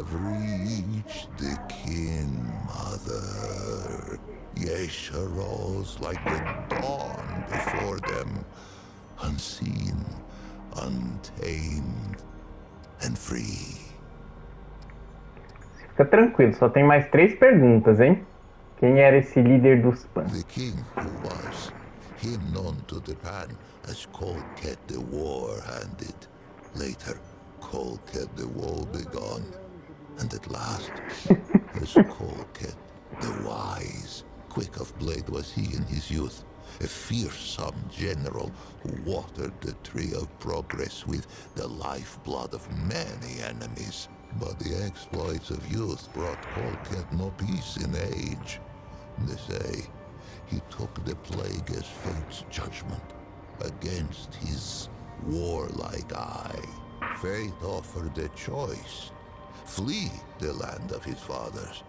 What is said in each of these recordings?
have reached the king, mother. Yesha rose like the dawn before them, unseen, untamed, and free. Fica tranquilo, só tem mais 3 perguntas, hein? Quem era esse líder dos Pan? The king who was, him known to the Pan as Colket the War-Handed. Later, Colket the Woe-Begone. And at last, as Colket the Wise. Quick of blade was he in his youth, a fearsome general who watered the tree of progress with the lifeblood of many enemies. But the exploits of youth brought Colket no peace in age. They say he took the plague as fate's judgment against his warlike eye. Fate offered a choice: flee the land of his fathers,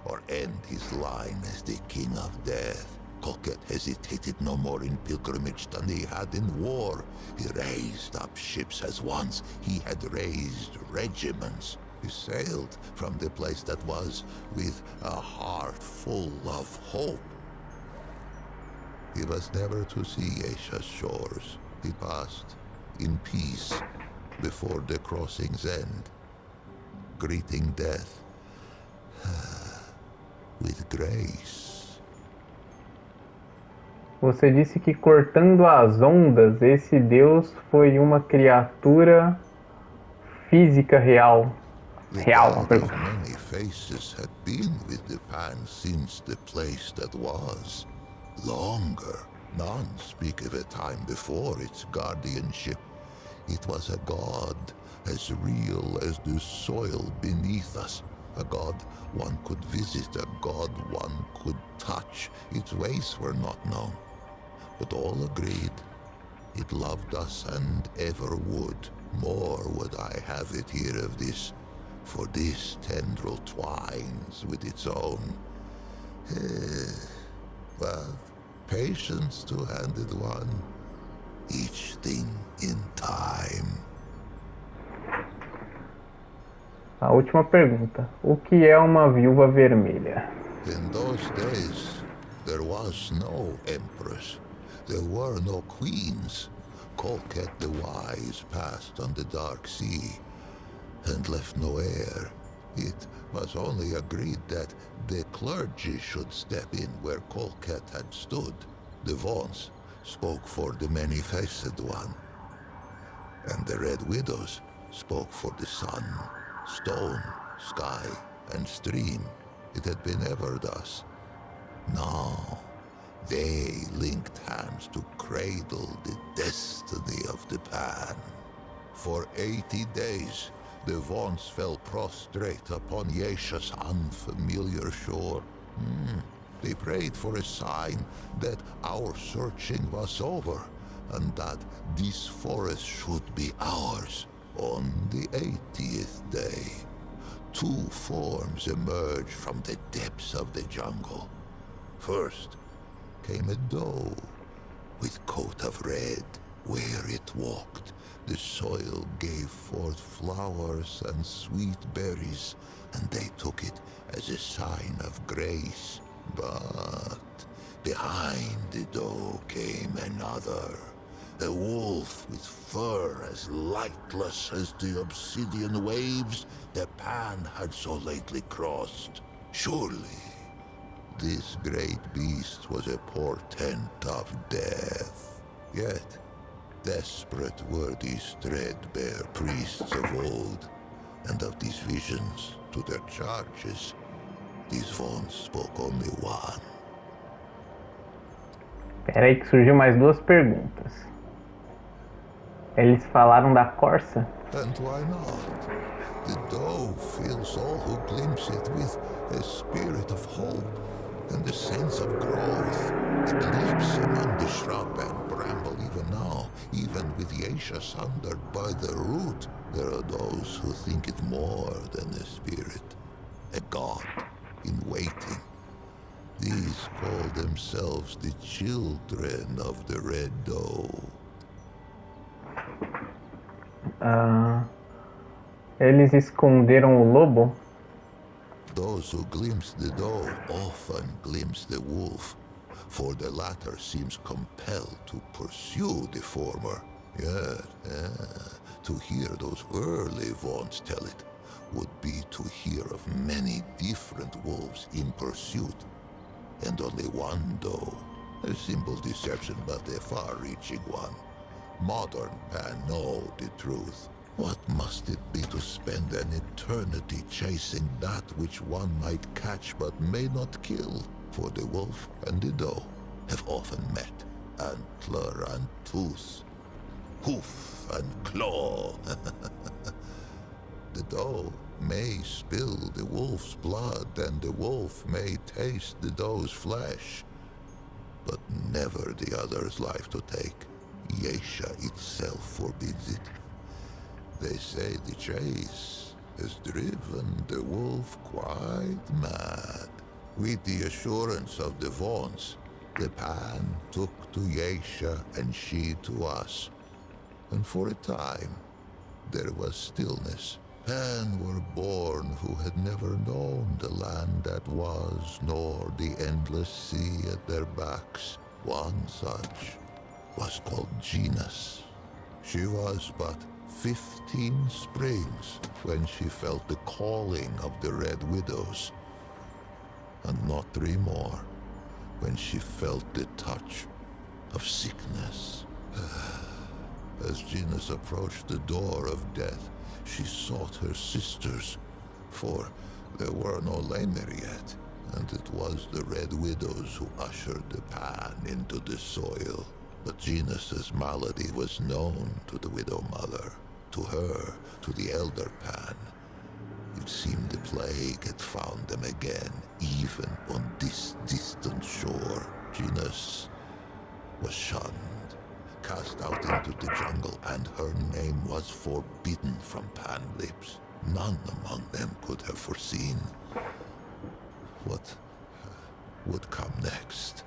or end his line as the king of death. Colket hesitated no more in pilgrimage than he had in war. He raised up ships as once he had raised regiments. He sailed from the place that was with a heart full of hope. He was never to see Asia's shores. He passed in peace before the crossing's end, greeting death with grace. Você disse que cortando as ondas, esse Deus foi uma criatura física real. The Real, God pergunta. of many faces had been with the Pan since the place that was. Longer. None speak of a time before its guardianship. It was a God as real as the soil beneath us. A God one could visit, a God one could touch. Its ways were not known, but all agreed it loved us and ever would. More would I have it here of this, for this tendril twines with its own. Well, patience two-handed one, each thing in time. A última pergunta. O que é uma viúva vermelha? In those days, there was no empress. There were no queens. Colket the Wise passed on the dark sea and left no heir. It was only agreed that the clergy should step in where Colket had stood. The Vaughn's spoke for the many-faced one, and the Red Widows spoke for the sun, stone, sky, and stream. It had been ever thus. Now, they linked hands to cradle the destiny of the Pan. For 80 days, the Vaughn's fell prostrate upon Yesha's unfamiliar shore. They prayed for a sign that our searching was over, and that this forest should be ours. On the 80th day, 2 forms emerged from the depths of the jungle. First came a doe with coat of red. Where it walked, the soil gave forth flowers and sweet berries, and they took it as a sign of grace. But behind the doe came another, a wolf with fur as lightless as the obsidian waves the Pan had so lately crossed. Surely, this great beast was a portent of death. Yet, desperate were these threadbare priests of old, and of these visions to their charges, these Vaughn's spoke only one. Espera aí que surgiu mais 2 perguntas. Eles falaram da corça? And why not? The doe fills all who glimpse it with a spirit of hope and a sense of growth. It lives among the shrub and bramble even now, even with Yesha sundered by the root. There are those who think it more than a spirit, a god in waiting. These call themselves the children of the red doe. Eles esconderam o lobo? Those who glimpse the doe often glimpse the wolf, for the latter seems compelled to pursue the former. Yet, to hear those early vaunts tell it would be to hear of many different wolves in pursuit, and only one doe. A simple deception, but a far-reaching one. Modern Pan know the truth. What must it be to spend an eternity chasing that which one might catch but may not kill? For the wolf and the doe have often met, antler and tooth, hoof and claw. The doe may spill the wolf's blood, and the wolf may taste the doe's flesh, but never the other's life to take. Yesha itself forbids it. They say the chase has driven the wolf quite mad. With the assurance of the vaunts, the Pan took to Yesha and she to us. And for a time, there was stillness. Pan were born who had never known the land that was, nor the endless sea at their backs. One such was called Genus. She was but 15 springs when she felt the calling of the Red Widows, and not 3 more when she felt the touch of sickness. As Genus approached the door of death, she sought her sisters, for there were no Lamer yet, and it was the Red Widows who ushered the Pan into the soil. But Genus's malady was known to the Widow Mother, to her, to the Elder Pan. It seemed the plague had found them again, even on this distant shore. Genus was shunned, cast out into the jungle, and her name was forbidden from Pan lips. None among them could have foreseen what would come next.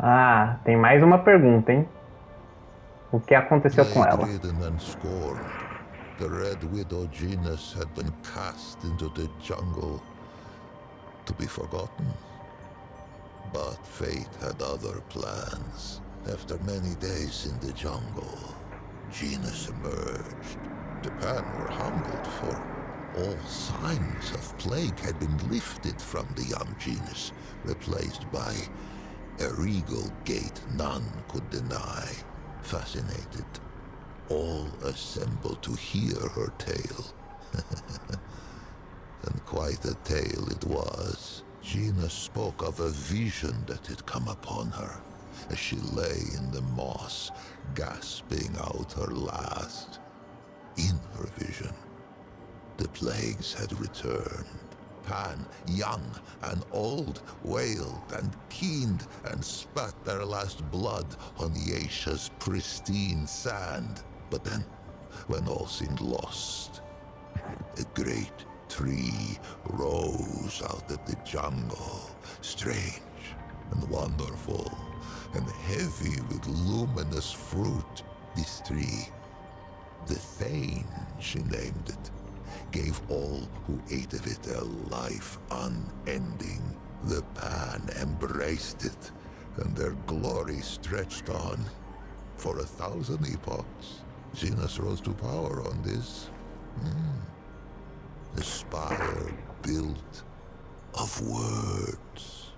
Ah, tem mais uma pergunta, hein? O que aconteceu com ela? Plague-ridden and scorned, the Red Widow Genus had been cast into the jungle to be forgotten. But fate had other plans. After many days in the jungle, Genus emerged. The Pan were humbled, for all signs of plague had been lifted from the young Genus, replaced by a regal gait none could deny. Fascinated, all assembled to hear her tale. And quite a tale it was. Genus spoke of a vision that had come upon her as she lay in the moss, gasping out her last. In her vision, the plagues had returned. Pan, young and old, wailed and keened and spat their last blood on Yesha's pristine sand. But then, when all seemed lost, a great tree rose out of the jungle, strange and wonderful, and heavy with luminous fruit. This tree, the Thane, she named it, gave all who ate of it a life unending. The Pan embraced it, and their glory stretched on for 1,000 epochs. Genus rose to power on this. The spire built of words.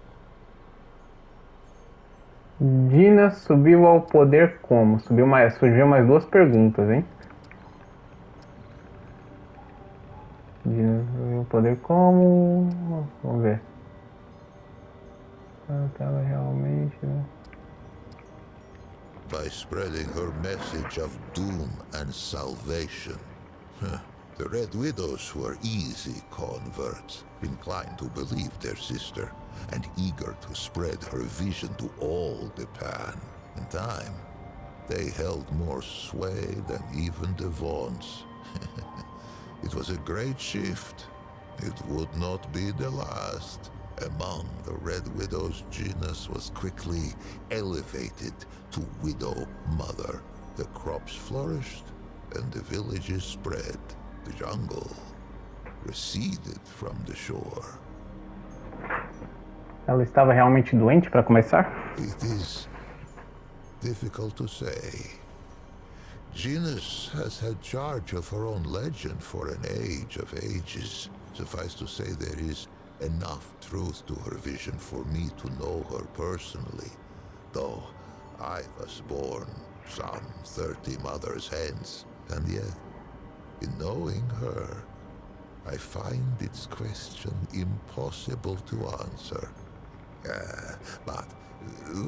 Dina subiu ao poder como? Surgiu mais 2 perguntas, hein? Dina subiu ao poder como? Vamos ver. Ela realmente, né? By spreading her message of doom and salvation. The Red Widows were easy converts, inclined to believe their sister, and eager to spread her vision to all the Pan. In time, they held more sway than even the Vaunts. It was a great shift. It would not be the last. Among the Red Widows, Genus was quickly elevated to Widow Mother. The crops flourished, and the villages spread. The jungle receded from the shore. Ela estava realmente doente para começar? It is difficult to say. Genus has had charge of her own legend for an age of ages. Suffice to say, there is enough truth to her vision for me to know her personally, though I was born some 30 mothers hence, and yet, in knowing her, I find its question impossible to answer. But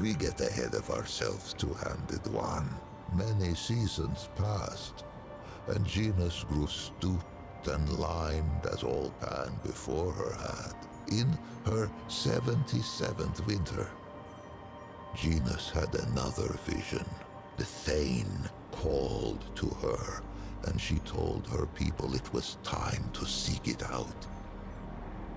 we get ahead of ourselves, two-handed one. Many seasons passed, and Genus grew stooped and limed as all Pan before her had. In her 77th winter, Genus had another vision. The Thane called to her, and she told her people it was time to seek it out.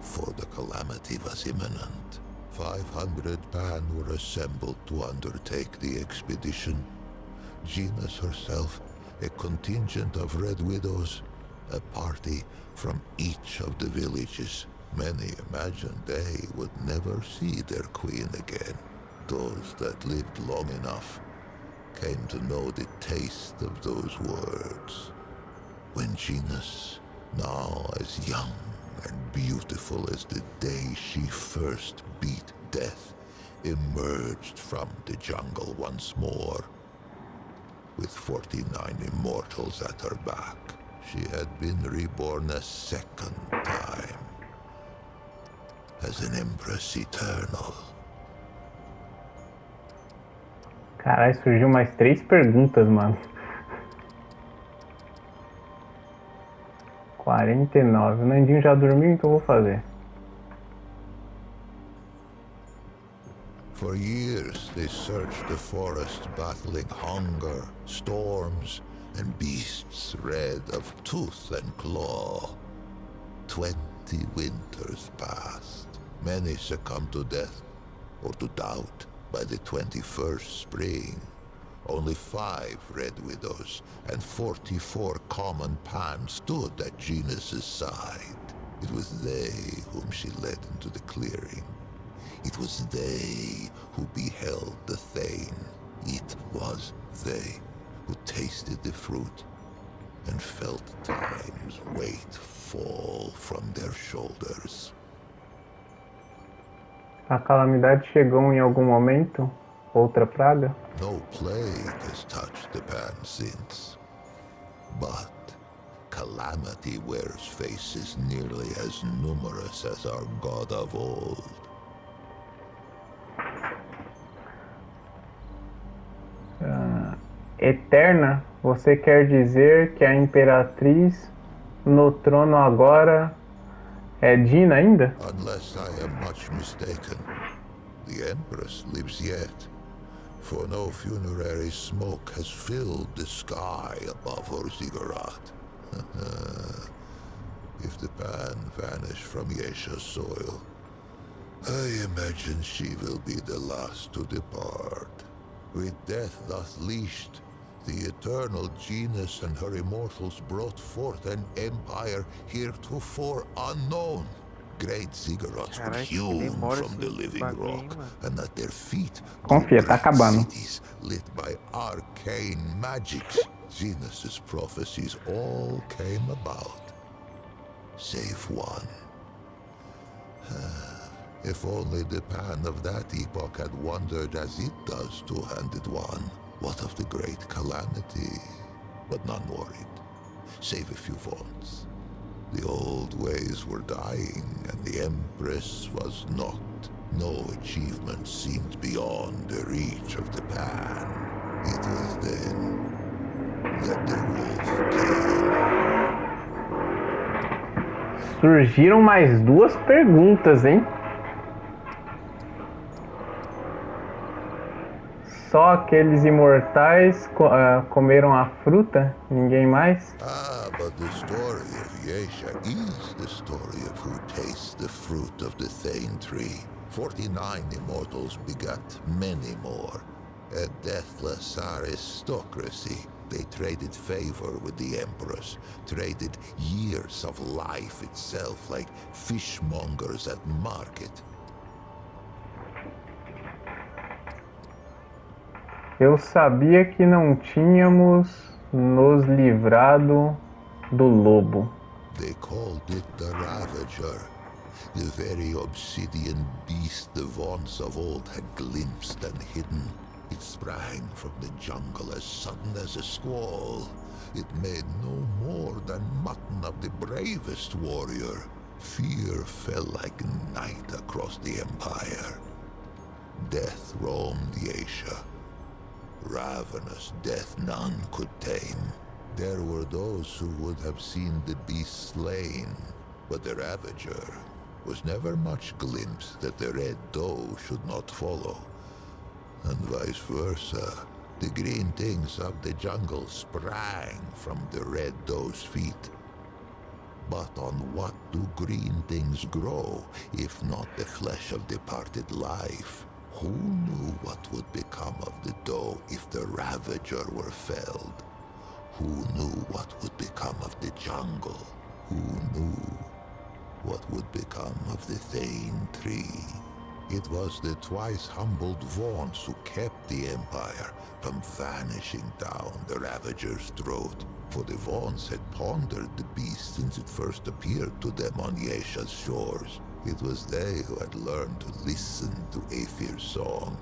For the calamity was imminent. 500 Pan were assembled to undertake the expedition. Genus herself, a contingent of Red Widows, a party from each of the villages. Many imagined they would never see their queen again. Those that lived long enough came to know the taste of those words. When Genus, now as young and beautiful as the day she first beat death, emerged from the jungle once more, with 49 immortals at her back. She had been reborn a second time, as an Empress Eternal. Caralho, surgiu mais 3 perguntas, mano. 49. O Nandinho já dormiu, então eu vou fazer. For years they searched the forest, battling hunger, storms, and beasts red of tooth and claw. 20 winters passed. Many succumbed to death, or to doubt, by the 21st spring. Only 5 Red Widows and 44 common Pan stood at Genus's side. It was they whom she led into the clearing. It was they who beheld the Thane. It was they who tasted the fruit and felt time's weight fall from their shoulders. A calamidade chegou em algum momento? Outra praga? No plague has touched the Pan since, but calamity wears faces nearly as numerous as our god of old. Eterna, você quer dizer que a Imperatriz no trono agora é Dina ainda? Unless I am much mistaken, the Empress lives yet, for no funerary smoke has filled the sky above her ziggurat. If the Pan vanish from Yesha's soil, I imagine she will be the last to depart. With death thus leashed, the eternal Genus and her immortals brought forth an empire heretofore unknown. Great ziggurats were hewn from the living rock, and at their feet Confia, tá acabando. cities lit by arcane magics. Genus's prophecies all came about, save one. If only the Pan of that epoch had wondered as it does, two-handed one. What of the great calamity? But none worried, save a few vaunts. The old ways were dying, and the Empress was not. No achievement seemed beyond the reach of the Pan. It was then that the wolf came. Surgiram mais 2 perguntas, hein? Só aqueles imortais comeram a fruta? Ninguém mais? Ah, but the story of Yesha is the story of who tastes the fruit of the Thane tree. 49 immortals begat many more. A deathless aristocracy. They traded favor with the Empress, traded years of life itself like fishmongers at market. Eu sabia que não tínhamos nos livrado do lobo. They called it the Ravager, the very obsidian beast the Vaughnts of old had glimpsed and hidden. It sprang from the jungle as sudden as a squall. It made no more than mutton of the bravest warrior. Fear fell like night across the empire. Death roamed Asia. Ravenous death none could tame. There were those who would have seen the beast slain, but the Ravager was never much glimpsed that the Red Doe should not follow. And vice versa. The green things of the jungle sprang from the Red Doe's feet. But on what do green things grow, if not the flesh of departed life? Who knew what would become of the Doe if the Ravager were felled? Who knew what would become of the jungle? Who knew what would become of the Thane tree? It was the twice humbled Vaughnts who kept the Empire from vanishing down the Ravager's throat, for the Vaughnts had pondered the beast since it first appeared to them on Yesha's shores. It was they who had learned to listen to Aethir's song.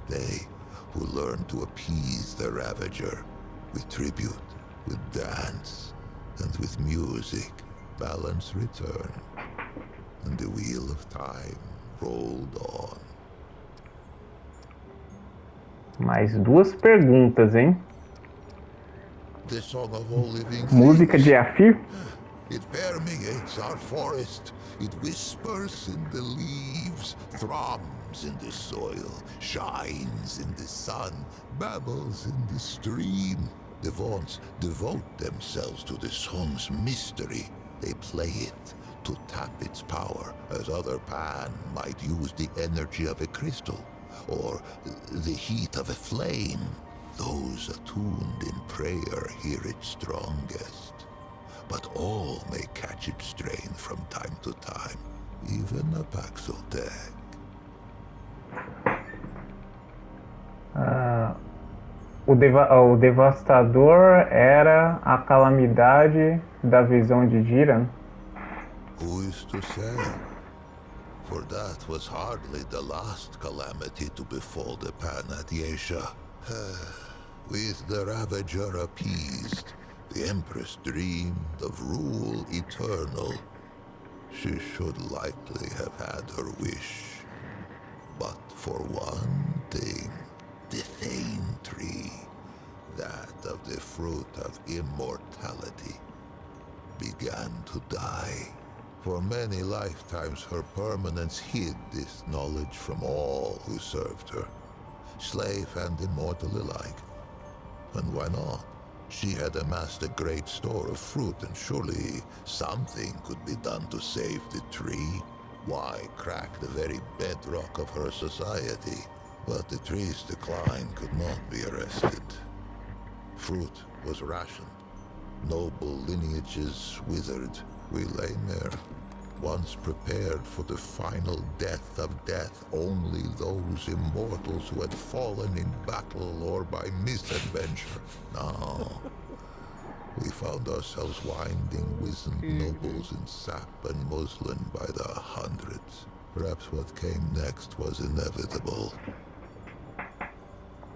They who learned to appease the Ravager with tribute, with dance, and with music. Balance returned, and the wheel of time rolled on. Mais duas perguntas, hein? The song of all living Música de things. Aethir? It permeates our forest. It whispers in the leaves, thrums in the soil, shines in the sun, babbles in the stream. The Vaughnts devote themselves to the song's mystery. They play it to tap its power, as other Pan might use the energy of a crystal, or the heat of a flame. Those attuned in prayer hear it strongest. But all may catch its strain from time to time, even a Paxotech. O Devastador era a calamidade da visão de Jiran? Who is to say? For that was hardly the last calamity to befall the Pan at Yesha. With the Ravager appeased, the Empress dreamed of rule eternal. She should likely have had her wish. But for one thing, the Thane tree, that of the fruit of immortality, began to die. For many lifetimes her permanence hid this knowledge from all who served her, slave and immortal alike. And why not? She had amassed a great store of fruit, and surely something could be done to save the tree. Why crack the very bedrock of her society? But the tree's decline could not be arrested. Fruit was rationed. Noble lineages withered. We lay mere, once prepared for the final death of death, only those immortals who had fallen in battle or by misadventure. Now, we found ourselves winding wizened nobles in sap and muslin by the hundreds. Perhaps what came next was inevitable.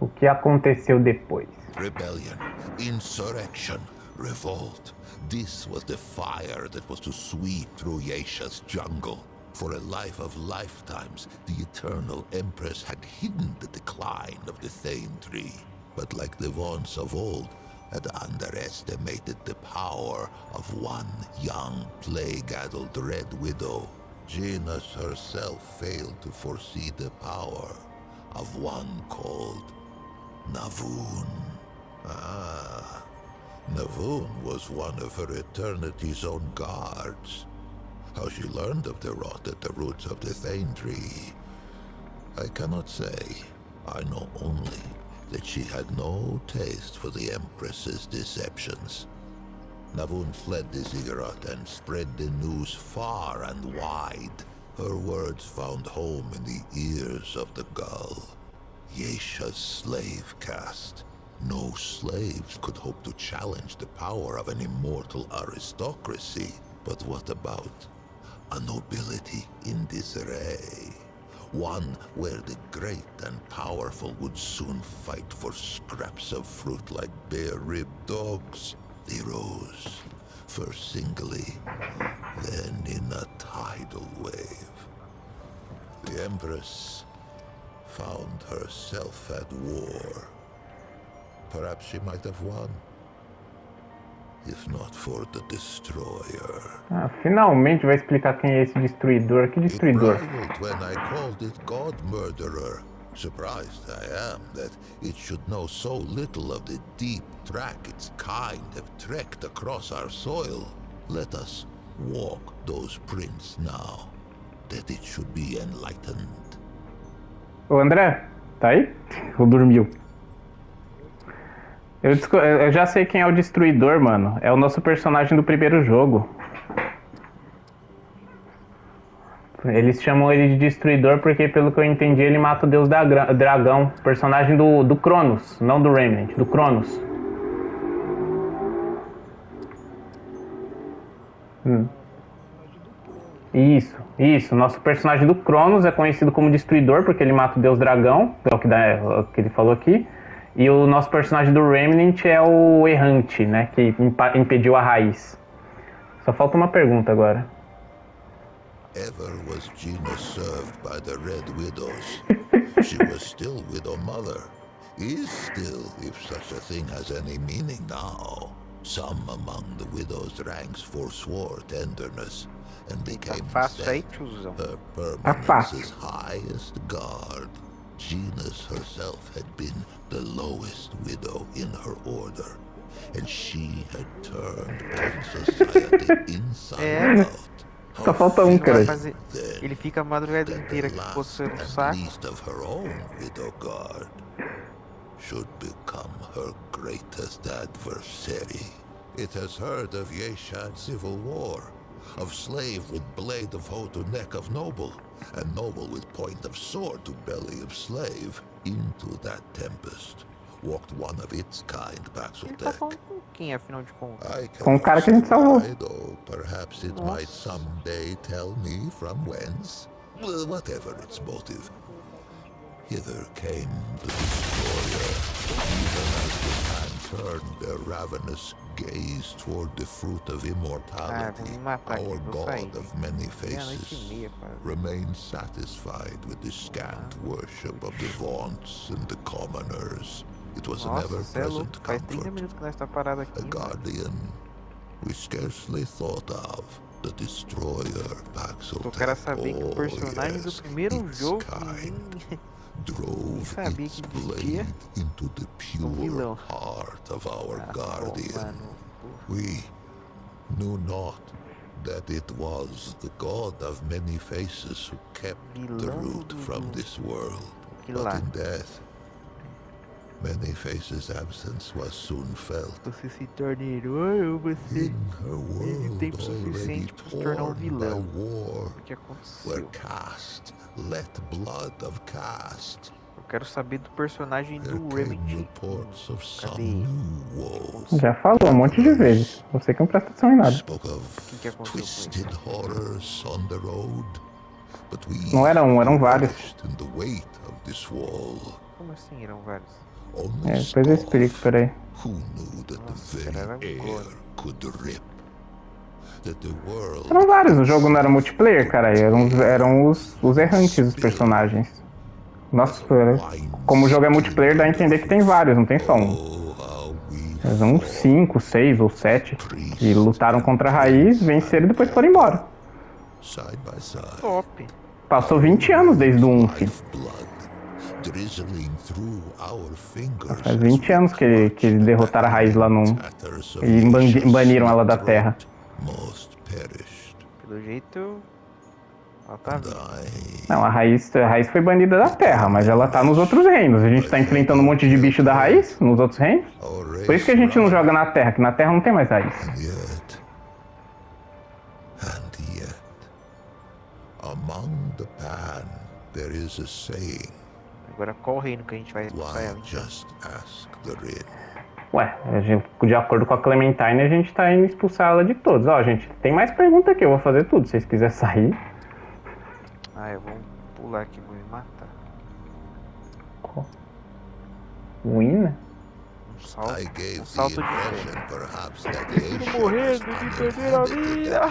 O que aconteceu depois? Rebellion, insurrection, revolt. This was the fire that was to sweep through Yesha's jungle. For a life of lifetimes, the eternal Empress had hidden the decline of the Thane tree. But like the Vaughnts of old, had underestimated the power of one young plague-addled Red Widow. Janus herself failed to foresee the power of one called Navun. Navun was one of her Eternity's own guards. How she learned of the rot at the roots of the Thane tree, I cannot say. I know only that she had no taste for the Empress's deceptions. Navun fled the ziggurat and spread the news far and wide. Her words found home in the ears of the gull. Yesha's slave caste. No slaves could hope to challenge the power of an immortal aristocracy. But what about a nobility in disarray? One where the great and powerful would soon fight for scraps of fruit like bare-ribbed dogs. They rose, first singly, then in a tidal wave. The Empress found herself at war. Perhaps she might have won, if not for the Destroyer. Ah, finalmente vai explicar quem é esse destruidor. Que destruidor? It rivaled when I called it God Murderer. Surprised I am that it should know so little of the deep track its kind have trekked across our soil. Let us walk those prints now, that it should be enlightened. Ô André, tá aí? Ou dormiu? Eu já sei quem é o destruidor, mano. É o nosso personagem do primeiro jogo. Eles chamam ele de destruidor porque, pelo que eu entendi, ele mata o deus dragão. Personagem do Cronos, não do Remnant, do Cronos. Isso. Nosso personagem do Cronos é conhecido como destruidor porque ele mata o deus dragão, é o que ele falou aqui. E o nosso personagem do Remnant é o errante, né, que impediu a raiz. Só falta uma pergunta agora. Ever was Gina served by the Red Widows? She was still Widow Mother. Is still, if such a thing has any meaning now. Some among the widow's ranks forswore tenderness and became instead her permanence's highest guard. Gina's herself had been the lowest widow in her order, and she had turned on society inside out. Só falta um, cara. Ele fica a madrugada inteira aqui coçando o saco. Least of her own widow guard should become her greatest adversary. It has heard of Yeshad's civil war, of slave with blade of hoe to neck of noble, and noble with point of sword to belly of slave. Into that tempest walked one of its kind, Ele tá falando com quem, afinal de contas? Com o cara que a gente salvou. Though perhaps it might someday tell me from whence. Well, whatever its motive. Hither came the Destroyer, even as the man turned their ravenous gaze toward the fruit of immortality. Our God of many faces remained satisfied with the scant worship of the vaunts and the commoners. It was an ever-present comfort, a guardian we scarcely thought of. The Destroyer, O cara sabia que o personagem do primeiro jogo drove its blade into the pure heart of our guardian. We knew not that it was the God of many faces who kept the root from this world. But in death, many faces' absence was soon felt. Você se torna herói ou você In her world tempo already suficiente para se tornar torn by vilão? war, O que where aconteceu? caste let blood of caste. Eu quero saber do personagem There do came Remnant. reports of some Cadê? new woes. Já falou um monte de vezes. Você que não presta atenção em nada. Spoke of que aconteceu com twisted horrors on the road, but we Não era um, eram vários. perished in the weight of this wall. Como assim eram vários? Only Depois eu explico, peraí. who knew that Nossa, the cara, very era air could rip, that the world Eram vários, o jogo não era multiplayer, cara. Eram os errantes, os personagens. Nossa, como o jogo é multiplayer, dá a entender que tem vários, não tem só um. Oh, how we Mas uns 5, 6 ou 7 que lutaram contra a raiz, venceram e depois foram embora. side by side, Top! Passou 20 anos desde o 1, filho. lifeblood drizzling through our fingers. Faz 20 anos que eles derrotaram a raiz lá no 1 Tatters of e Yesha's baniram ela da throat terra. Most perished. Pelo jeito, Ela tá viva. Não, a raiz foi banida da Terra, mas ela tá nos outros reinos. A gente tá enfrentando um monte de bicho da raiz nos outros reinos. Por isso que a gente não joga na Terra, que na Terra não tem mais raiz. And yet, among the Pan, there is a saying. Agora qual reino que a gente vai expulsar ela? Why just ask the Rin? Ué, de acordo com a Clementine, a gente tá indo expulsar ela de todos. Ó, gente, tem mais pergunta aqui, eu vou fazer tudo. Se vocês quiserem sair. Ah, eu vou pular aqui, vou me matar. Ruína? Um salto, I gave um the salto de impression, fé. perhaps, that Tô morrendo de perder a vida.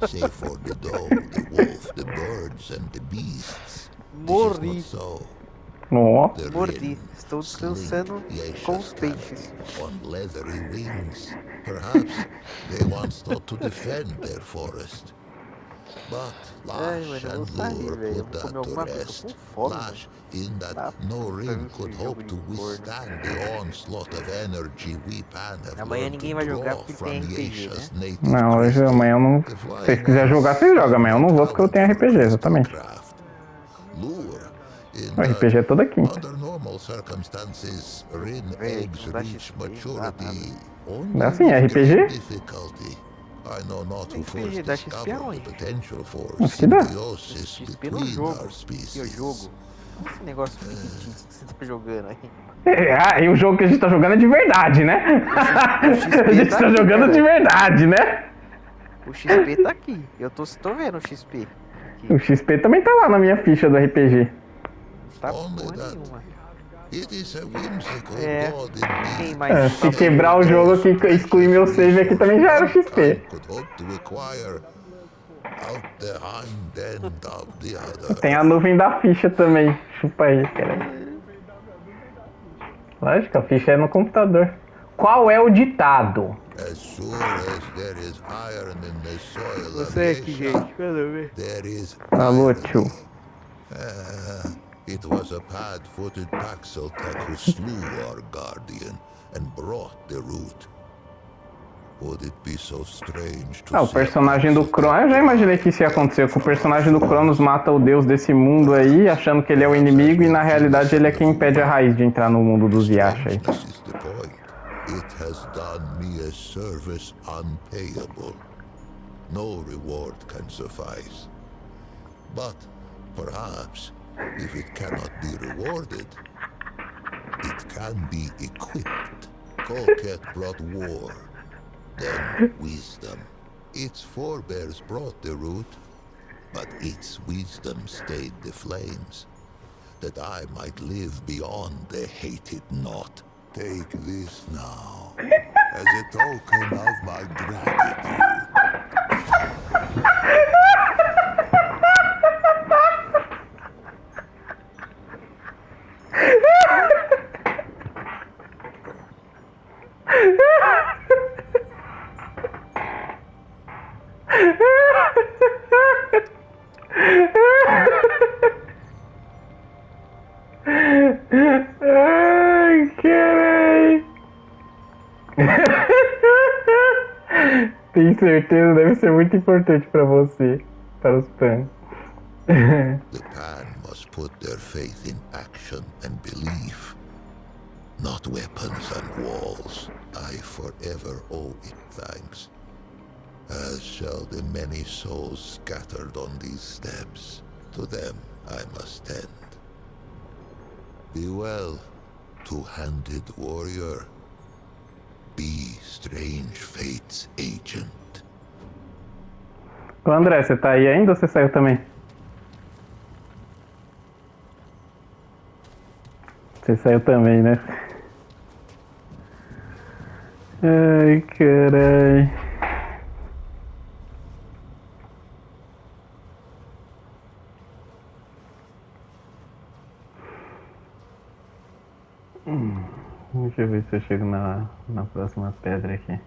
Save for the dog, the wolf, the birds, and the beasts. Morri. This is not so. Ó. The Morri. Rin Estou slink descansando com os Yasha's peixes. camel on leathery wings. Perhaps they once thought to defend their forest. But Ai, Lash mano, eu vou and sair, Lure velho. Eu put vou comer that to alguma coisa. Tô rest. com fome, mano. Lash in that Tá no puta, ring esse could jogo hope de to corno. withstand the onslaught of energy we Pan have Amanhã learned ninguém to vai jogar draw porque from tem RPG, Yasha's né? native Não, hoje crystal. amanhã eu não. The Se vocês flying quiserem jogar, vocês jogam. Amanhã eu não vou porque eu tenho RPG, exatamente. craft. Lure in O RPG é toda quinta. under normal circumstances, Rin Véi, eggs não dá reach XP, não dá maturity only Dá sim, with RPG? great difficulty. I know not who RPG first dá XP discovered the aonde? potential for Acho que dá. symbiosis XP no between jogo. our Que é o species. jogo. Esse negócio fictício que você tá jogando aí. E o jogo que a gente tá jogando é de verdade, né? A gente tá jogando de verdade, né? O XP tá aqui. Eu tô vendo o XP. O XP também tá lá na minha ficha do RPG. Tá Only porra that nenhuma. it is a whimsical É. god Quem indeed. mais? Se quebrar o jogo aqui e excluir meu save aqui também já era o XP. Could hope to acquire out the hind end of the other. Tem a nuvem da ficha também. Chupa aí, cara. Lógico, a ficha é no computador. Qual é o ditado? As sure as there is iron in the soil of Você aqui, Yasha, gente. Manda ver. there is Alô, irony. tio. It was a pad-footed Paxeltech who slew our guardian and brought the root. Would it be so strange to Ah, o see personagem do Cronos. Eu já imaginei que isso ia acontecer, que o personagem do Cronos mata o deus desse mundo aí, achando que ele é o inimigo, e na realidade ele é quem impede a raiz de entrar no mundo dos Yasha aí. This is the point. It has done me a service unpayable. No reward can suffice. But perhaps, if it cannot be rewarded, it can be equipped. Colket brought war, then wisdom. Its forebears brought the root, but its wisdom stayed the flames, that I might live beyond the hated knot. Take this now, as a token of my gratitude. Ai, caralho. Tenho certeza, deve ser muito importante pra você, para os fãs. The Pan must put their faith in action and belief, not weapons and walls. I forever owe it thanks, as shall the many souls scattered on these steps. To them I must tend. Be well, two-handed warrior. Be strange fate's agent. Ô André, você tá aí ainda ou você saiu também? Você saiu também, né? Ai, carai. Deixa eu ver se eu chego na próxima pedra aqui.